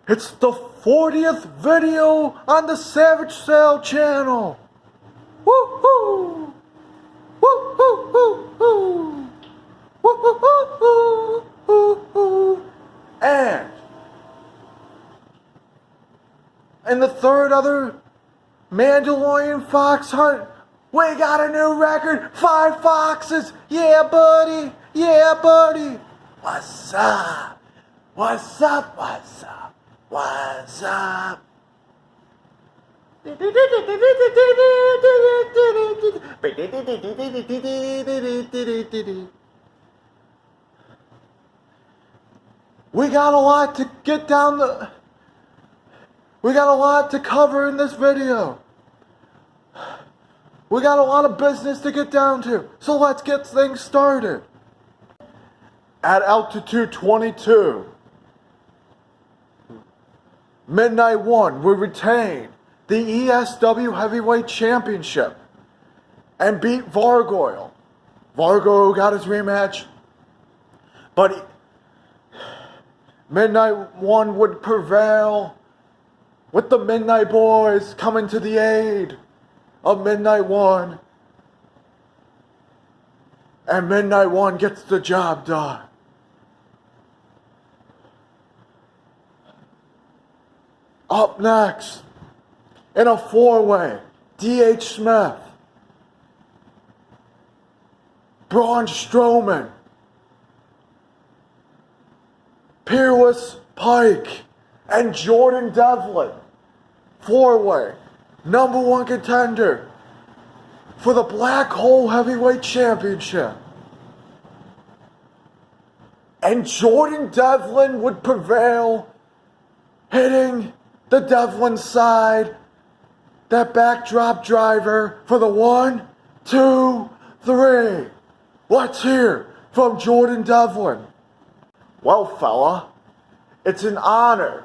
It's the 40th video on the Savage Sale channel. Woohoo! Woo-hoo-hoo-hoo! Woo-hoo-hoo-hoo-hoo! And in the third other Mandalorian fox hunt, we got a new record. 5 foxes. Yeah, buddy. Yeah, buddy. What's up? What's up? What's up? What's up? We got a lot to get down the... We got a lot to cover in this video. We got a lot of business to get down to. So let's get things started. At altitude 22, Midnight One will retain the ESW Heavyweight Championship and beat Vargoyle. Vargoyle got his rematch, but Midnight One would prevail with the Midnight Boys coming to the aid of Midnight One. And Midnight One gets the job done. Up next, in a 4-way, D.H. Smith, Braun Strowman, Peerless Pike, and Jordan Devlin. 4-way, #1 contender for the Black Hole Heavyweight Championship. And Jordan Devlin would prevail, hitting the Devlin side, that backdrop driver for the 1, 2, 3. Let's hear from Jordan Devlin. Well, fella, it's an honor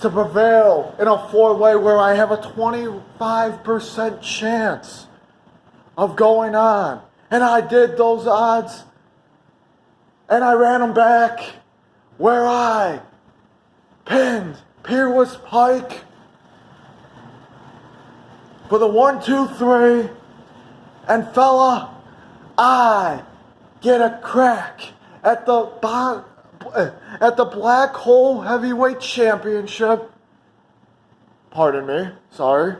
to prevail in a 4-way where I have a 25% chance of going on. And I did those odds, and I ran them back, where I pinned Peerless Pike for the 1, 2, 3, and fella, I get a crack at the Black Hole Heavyweight Championship. Pardon me, sorry.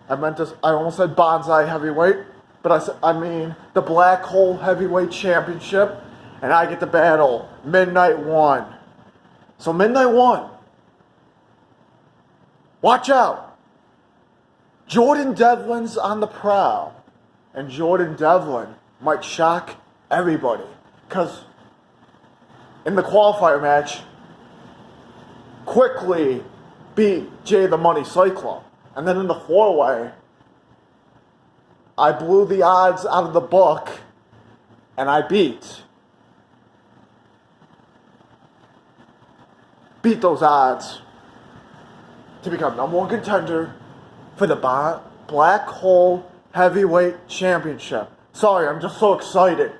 I almost said Bonsai Heavyweight, but I mean the Black Hole Heavyweight Championship. And I get to battle Midnight One. So Midnight One, watch out. Jordan Devlin's on the prowl. And Jordan Devlin might shock everybody. Because in the qualifier match, quickly beat Jay the Money Cyclone. And then in the 4-way, I blew the odds out of the book. And I beat those odds to become #1 contender for the Black Hole Heavyweight Championship. Sorry, I'm just so excited.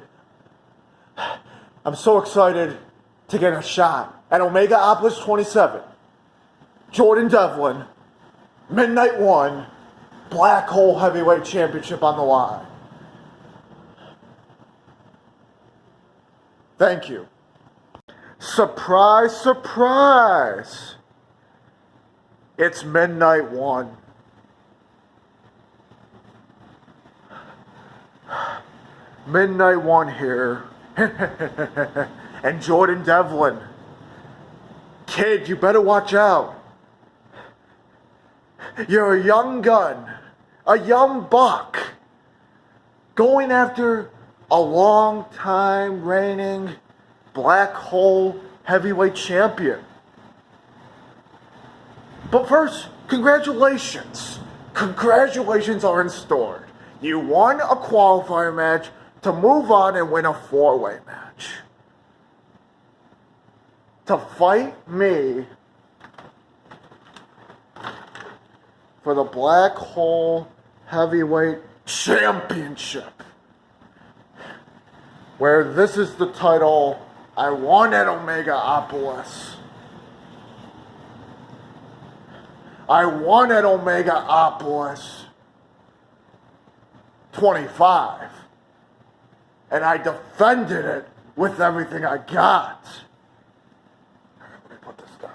I'm so excited to get a shot at Omegaopolis 27. Jordan Devlin, Midnight One, Black Hole Heavyweight Championship on the line. Thank you. Surprise, surprise! It's Midnight One. Midnight One here. And Jordan Devlin. Kid, you better watch out. You're a young gun, a young buck, going after a long time reigning Black Hole Heavyweight Champion. But first, congratulations. Congratulations are in store. You won a qualifier match to move on and win a 4-way match. To fight me for the Black Hole Heavyweight Championship. Where this is the title I won at Omegaopolis. I won at Omegaopolis 25. And I defended it with everything I got. Let me put this down.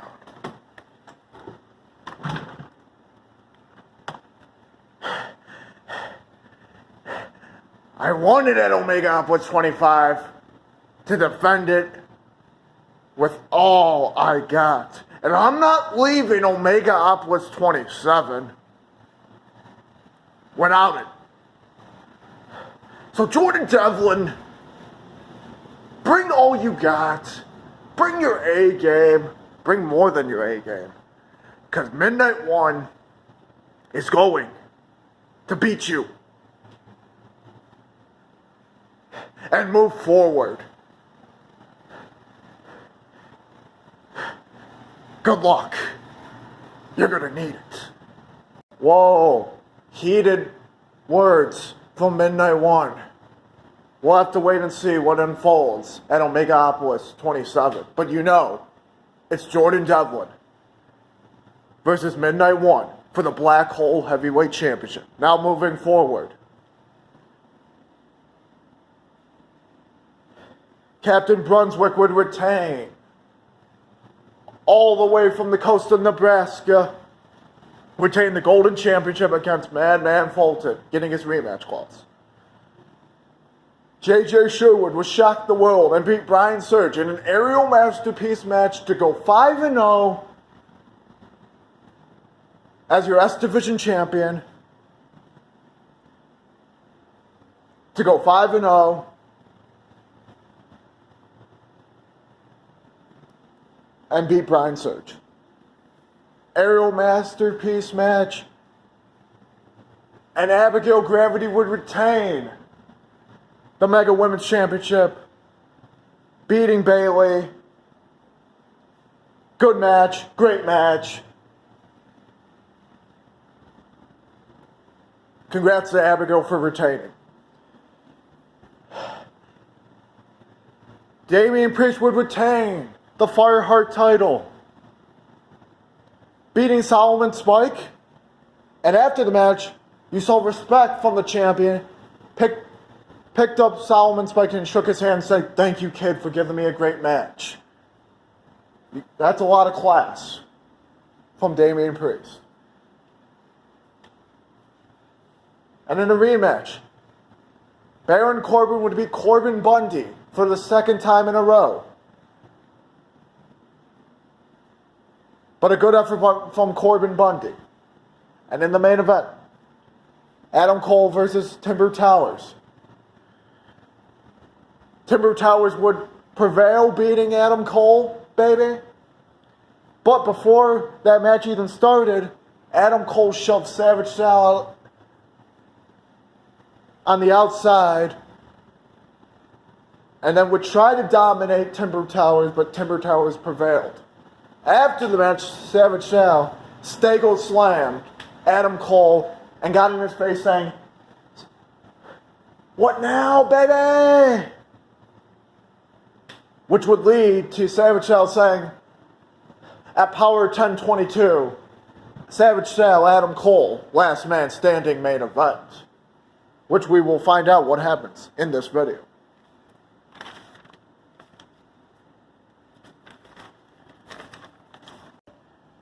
I won it at Omegaopolis 25 to defend it with all I got. And I'm not leaving Omegaopolis 27 without it. So Jordan Devlin, bring all you got. Bring your A game. Bring more than your A game. Because Midnight One is going to beat you. And move forward. Good luck. You're gonna need it. Whoa. Heated words from Midnight One. We'll have to wait and see what unfolds at Omegaopolis 27. But you know, it's Jordan Devlin versus Midnight One for the Black Hole Heavyweight Championship. Now moving forward. Captain Brunswick would retain. All the way from the coast of Nebraska. Retain the Golden Championship against Madman Fulton, getting his rematch clause. J.J. Sherwood would shock the world and beat Brian Surge in an aerial masterpiece match to go 5-0 as your S Division champion. To go 5-0 and beat Brian Surge. Aerial masterpiece match. And Abigail Gravity would retain the Mega Women's Championship, beating Bayley. Good match, great match. Congrats to Abigail for retaining. Damian Priest would retain the Fireheart title, beating Solomon Spike. And after the match, you saw respect from the champion, picked up Solomon Spike and shook his hand and said, "Thank you, kid, for giving me a great match." That's a lot of class from Damian Priest. And in a rematch, Baron Corbin would beat Corbin Bundy for the second time in a row. But a good effort from Corbin Bundy. And in the main event, Adam Cole versus Timber Towers. Timber Towers would prevail, beating Adam Cole, baby. But before that match even started, Adam Cole shoved Savage Sal on the outside and then would try to dominate Timber Towers, but Timber Towers prevailed. After the match, Savage Sal Stego slammed Adam Cole and got in his face saying, "What now, baby?" Which would lead to Savage Sal saying, at Power 1022, Savage Sal, Adam Cole, last man standing main event. Which we will find out what happens in this video.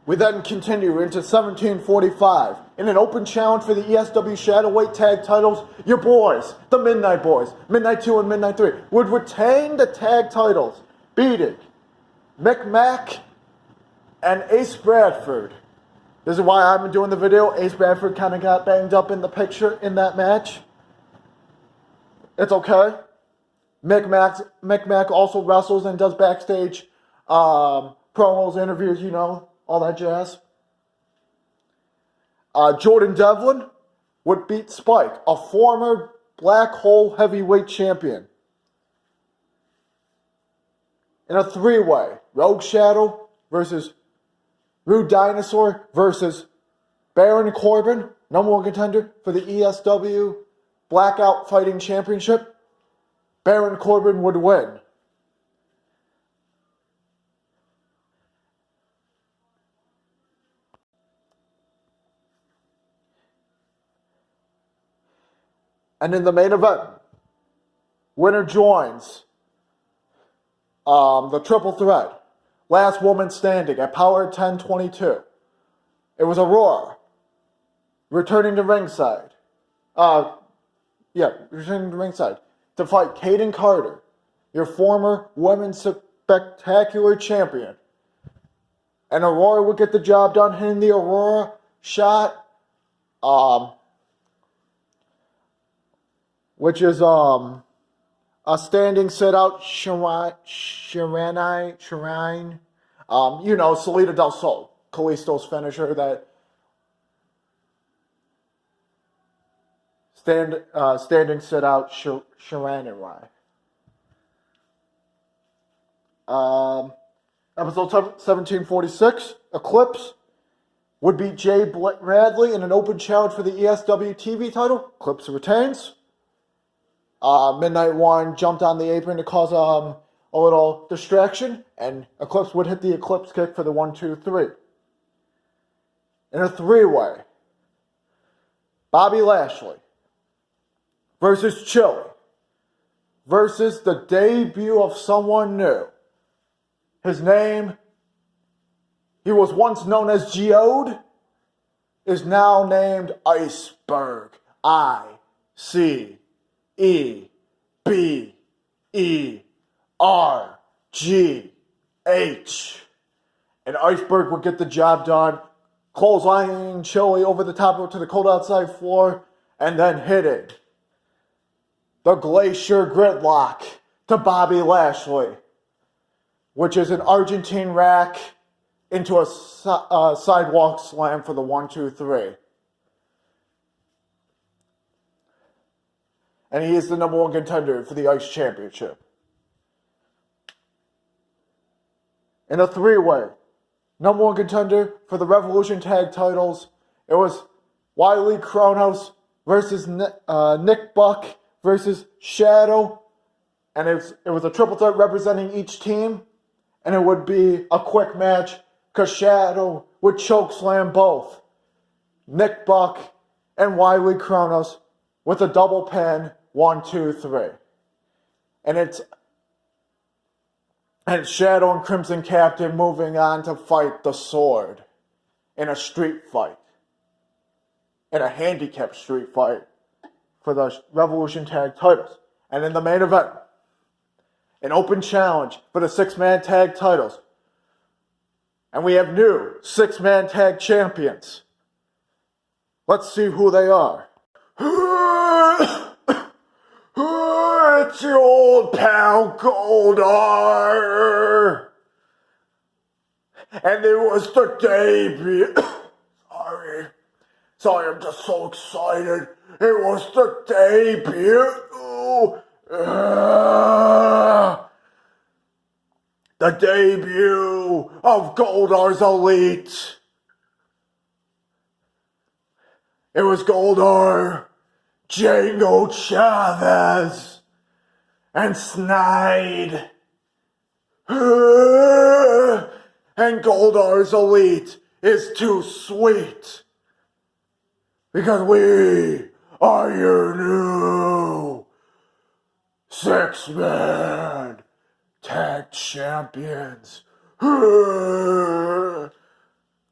We then continue into 1745. In an open challenge for the ESW Shadowweight Tag titles, your boys, the Midnight Boys, Midnight 2 and Midnight 3, would retain the tag titles, beating Mick Mack and Ace Bradford. This is why I've been doing the video. Ace Bradford kind of got banged up in the picture in that match. It's okay. Mick Mack also wrestles and does backstage promos, interviews, you know, all that jazz. Jordan Devlin would beat Spike, a former Black Hole Heavyweight Champion, in a three-way. Rogue Shadow versus Rude Dinosaur versus Baron Corbin, number one contender for the ESW Blackout Fighting Championship. Baron Corbin would win. And in the main event, winner joins the triple threat. Last woman standing at Power 10-22. It was Aurora returning to ringside. Returning to ringside to fight Kaden Carter, your former women's spectacular champion. And Aurora would get the job done, hitting the Aurora shot, which is a standing sit-out shrine. Salida del Sol, Kalisto's finisher, that standing sit-out shrine. Episode 1746, Eclipse would beat Jay Bradley in an open challenge for the ESW TV title. Eclipse retains. Midnight One jumped on the apron to cause a little distraction, and Eclipse would hit the Eclipse kick for the 1-2-3. In a three-way, Bobby Lashley versus Chili versus the debut of someone new. His name, he was once known as Geode, is now named Iceberg. ICEBERGH. And Iceberg would get the job done, clotheslining Chili over the top to the cold outside floor, and then hitting the Glacier Gridlock to Bobby Lashley, which is an Argentine rack into a sidewalk slam for the 1-2-3. And he is the number one contender for the ICE Championship. In a three-way, number one contender for the Revolution Tag titles, it was Wiley Kronos versus Nick Buck versus Shadow. And it was a triple threat representing each team. And it would be a quick match because Shadow would chokeslam both Nick Buck and Wiley Kronos with a double pin, 1-2-3. And it's Shadow and Crimson Captain moving on to fight the Sword in a street fight. In a handicap street fight for the Revolution Tag titles. And in the main event, an open challenge for the six-man tag titles. And we have new six-man tag champions. Let's see who they are. It's your old pal Goldar. And it was the debut. Sorry, I'm just so excited. It was the debut. The debut of Goldar's Elite. It was Goldar, Django Chavez, and Snide. And Goldar's Elite is too sweet. Because we are your new six-man tag champions.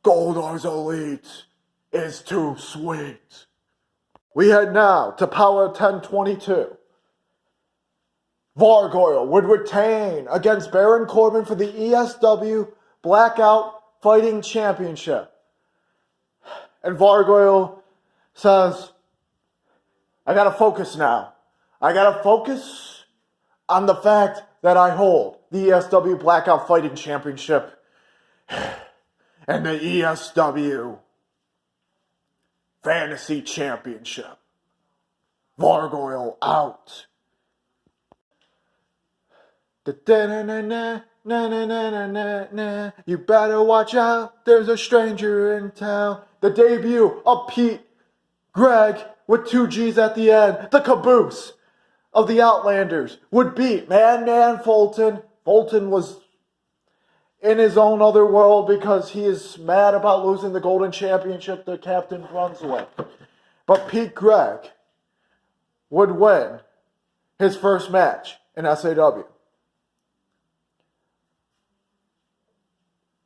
Goldar's Elite is too sweet. We head now to Power 10-22. Vargoyle would retain against Baron Corbin for the ESW Blackout Fighting Championship. And Vargoyle says, I gotta focus now. I gotta focus on the fact that I hold the ESW Blackout Fighting Championship and the ESW Fantasy Championship. Vargoyle out. You better watch out, there's a stranger in town. The debut of Pete Greg with two G's at the end. The caboose of the Outlanders would beat Man Fulton. Fulton was in his own other world because he is mad about losing the Golden Championship to Captain Brunswick. But Pete Gregg would win his first match in SAW.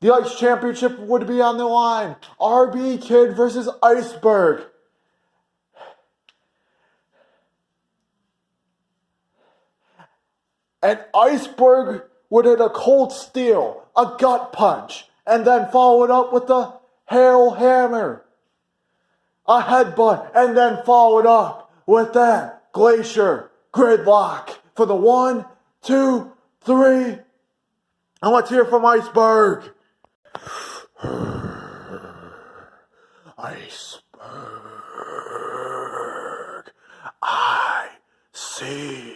The Ice Championship would be on the line. RB Kid versus Iceberg. And Iceberg would hit a cold steel, a gut punch, and then follow it up with the Hail Hammer. A headbutt, and then follow it up with that Glacier Gridlock for the 1, 2, 3. And let's hear from Iceberg. Iceberg. ICEBERGH.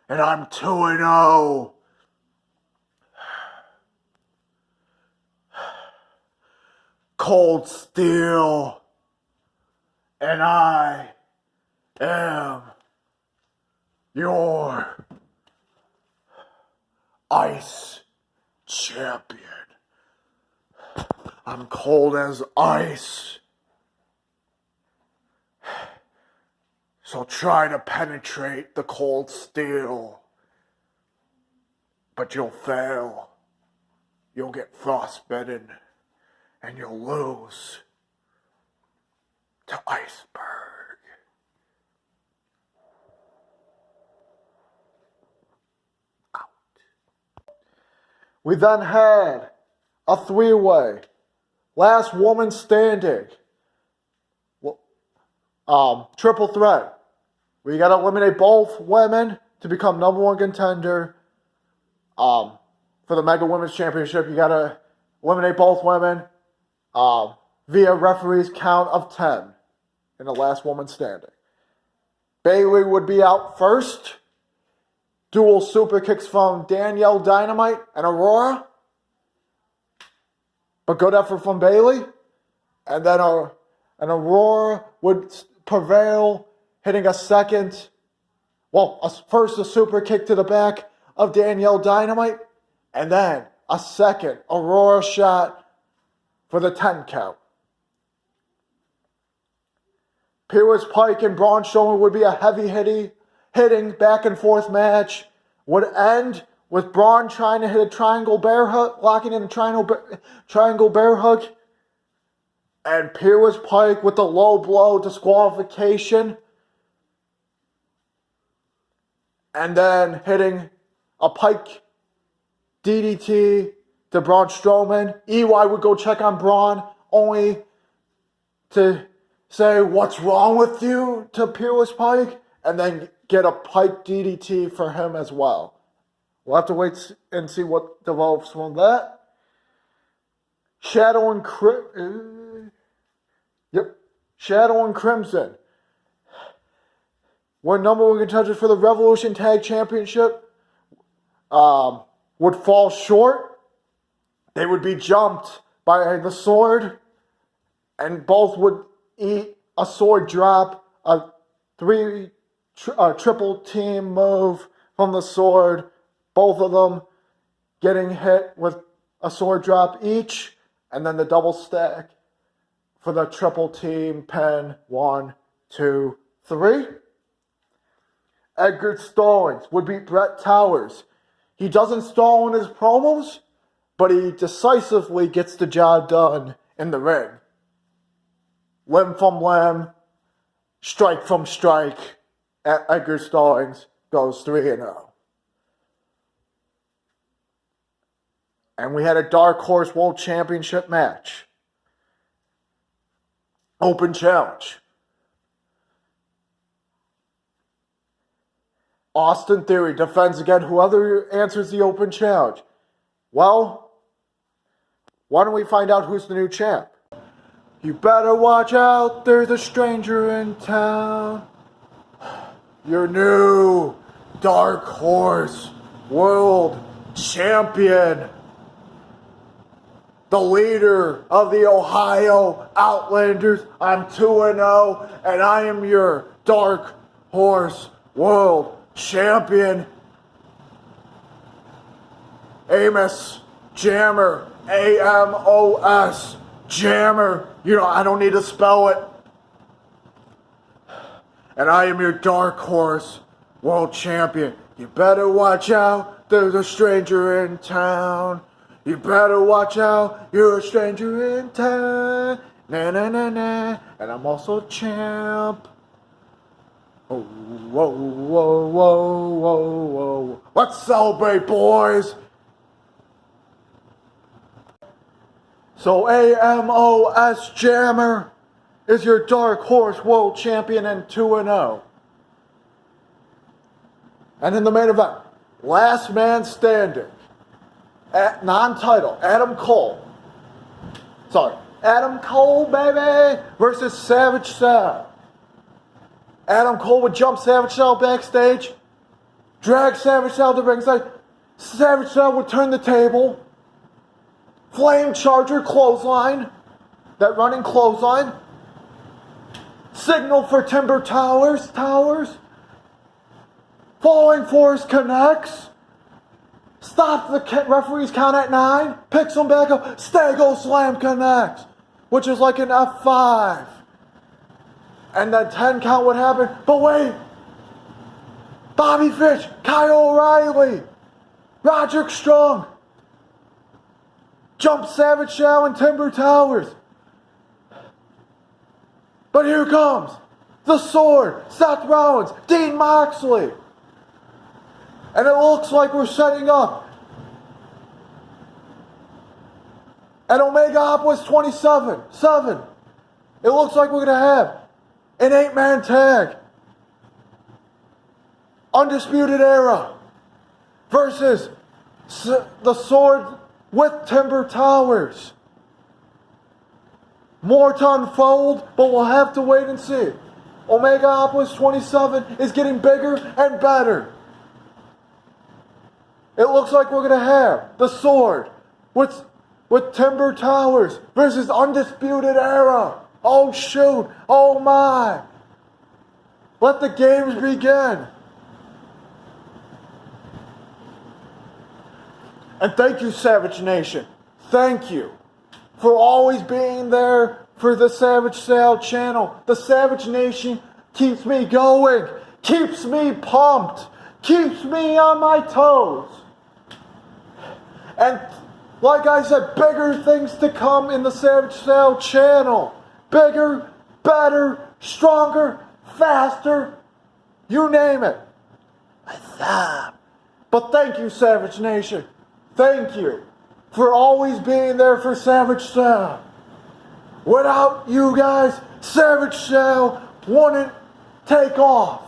And I'm 2-0. Cold Steel. And I am your Ice Champion. I'm cold as ice. So try to penetrate the cold steel. But you'll fail. You'll get frostbitten. And you'll lose to Iceberg. Out. We then had a three-way. Last woman standing. Triple threat. We got to eliminate both women to become number one contender. For the Mega Women's Championship, you got to eliminate both women via referee's count of 10 in the last woman standing. Bayley would be out first. Dual super kicks from Danielle Dynamite and Aurora. But good effort from Bayley. And then Aurora would prevail, hitting a second. First a super kick to the back of Danielle Dynamite. And then a second Aurora shot for the 10 count. Pierce Pike and Braun Strowman would be a heavy hitting back and forth match. Would end with Braun trying to hit a triangle bear hook, locking in a triangle bear hook. And Pierce Pike with the low blow disqualification. And then hitting a Pike DDT to Braun Strowman. EY would go check on Braun only to say, "What's wrong with you?" to Pierce Pike. And then get a Pike DDT for him as well. We'll have to wait and see what develops from that. Shadow and Crimson were number one contenders for the Revolution Tag Championship. Would fall short. They would be jumped by the Sword. And both would eat a Sword drop, a triple team move from the Sword. Both of them getting hit with a Sword drop each. And then the double stack for the triple team pin. 1, 2, 3. Edgar Stallings would beat Brett Towers. He doesn't stall in his promos, but he decisively gets the job done in the ring. Limb from limb, strike from strike. Edgar Stallings goes 3-0. And we had a Dark Horse World Championship match. Open challenge. Austin Theory defends again whoever answers the open challenge. Well, why don't we find out who's the new champ? You better watch out, there's a stranger in town. Your new Dark Horse World Champion. The leader of the Ohio Outlanders. I'm 2-0, and I am your Dark Horse World Champion. Amos Jammer AMOS Jammer. I don't need to spell it. And I am your dark horse world champion. You better watch out, there's a stranger in town. You better watch out, you're a stranger in town. Na na na na. And I'm also champ. Oh, whoa, whoa, whoa, whoa, whoa. Let's celebrate, boys. So AMOS Jammer is your dark horse world champion and 2-0. And in the main event, last man standing, non-title, Adam Cole, baby, versus Savage Sal. Adam Cole would jump Savage Sal backstage, drag Savage Sal to ringside. Savage Sal would turn the table, flame charger clothesline, that running clothesline, signal for Timber Towers, falling force connects, stops the referee's count at 9, picks him back up, Stego Slam connects, which is like an F5. And then 10 count would happen, but wait, Bobby Fish, Kyle O'Reilly, Roderick Strong, jump Savage Sal and Timber Towers. But here comes the Sword, Seth Rollins, Dean Moxley. And it looks like we're setting up at Omegaopolis 27. It looks like we're going to have an 8-man tag. Undisputed Era versus the Sword with Timber Towers. More to unfold, but we'll have to wait and see. Omegaopolis 27 is getting bigger and better. It looks like we're going to have the Sword with Timber Towers versus Undisputed Era. Oh shoot, oh my. Let the games begin. And thank you, Savage Nation. Thank you for always being there for the Savage Sal channel. The Savage Nation keeps me going, keeps me pumped, keeps me on my toes. And like I said, bigger things to come in the Savage Sal channel. Bigger, better, stronger, faster, you name it. But thank you, Savage Nation. Thank you for always being there for Savage Sal. Without you guys, Savage Sal wouldn't take off.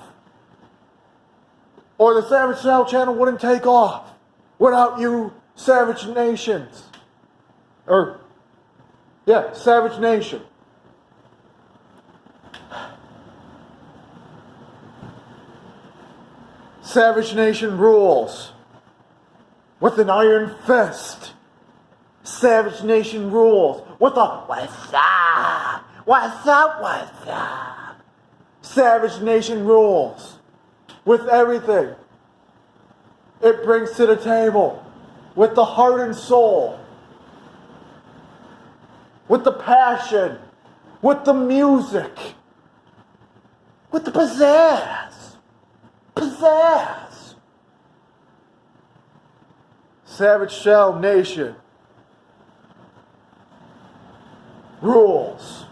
Or the Savage Sal channel wouldn't take off without you, Savage Nations. Savage Nation. Savage Nation rules with an iron fist. Savage Nation rules with a what's up? What's up? What's up? Savage Nation rules with everything it brings to the table, with the heart and soul, with the passion, with the music, with the pizzazz. Savage Sal Nation rules.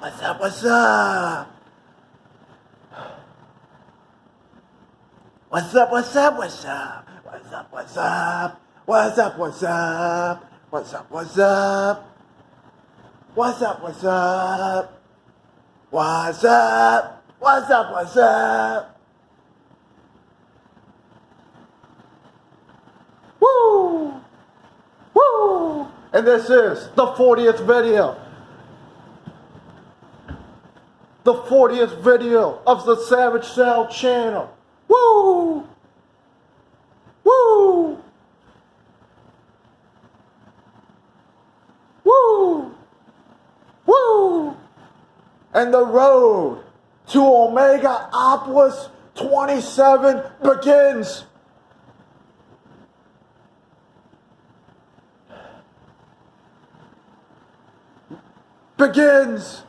What's up? What's up? What's up? What's up? What's up? What's up? What's up? What's up? What's up? What's up? What's up? What's up? What's up? What's up? What's up? What's up? Woo! Woo! And this is the 40th video. The 40th video of the Savage Sal channel. Woo! Woo! Woo! Woo! And the road to Omegaopolis 27 begins. begins.